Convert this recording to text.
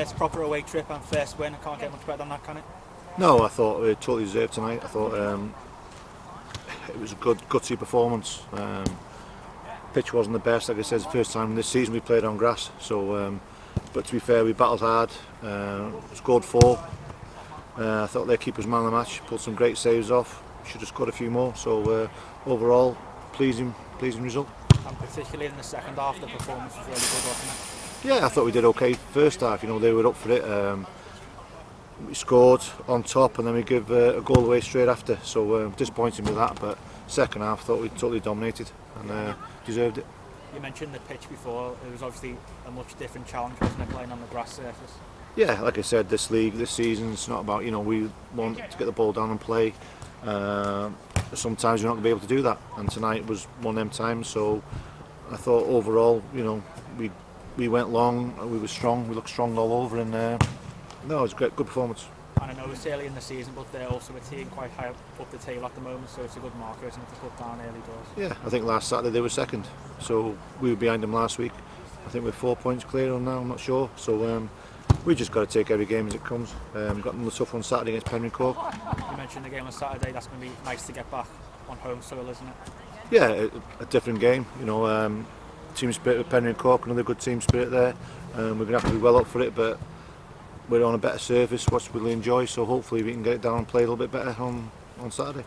first proper away trip and first win. I can't get much better than that, can it? No, I thought we totally deserved tonight. I thought it was a good, gutsy performance. Pitch wasn't the best, like I said, it's the first time this season we played on grass. So, but to be fair, we battled hard. Scored 4. I thought their keeper's man of the match. Pulled some great saves off. Should have scored a few more. So overall, pleasing result. And particularly in the second half, the performance was really good, wasn't it? Yeah, I thought we did okay first half. You know, they were up for it. We scored on top, and then we give a goal away straight after. So disappointing with that, but second half, I thought we totally dominated and deserved it. You mentioned the pitch before. It was obviously a much different challenge, wasn't it, playing on the grass surface? Yeah, like I said, this league, this season, it's not about, you know, we want to get the ball down and play. Sometimes you're not going to be able to do that, and tonight was one of them times. So I thought overall, you know, we went long, we were strong, we looked strong all over, and no, it was a great, good performance. And I know it's early in the season, but they're also a team quite high up the table at the moment, so it's a good marker, isn't it, to put down early doors? Yeah, I think last Saturday they were second, so we were behind them last week. I think we're 4 points clear on now, I'm not sure. So we just got to take every game as it comes. Got another tough one Saturday against Penryn Cork. You mentioned the game on Saturday. That's going to be nice to get back on home soil, isn't it? Yeah, a different game. You know, team spirit with Penryn Cork, another good team spirit there. We're going to have to be well up for it, but we're on a better surface, which we'll enjoy. So hopefully we can get it down and play a little bit better on Saturday.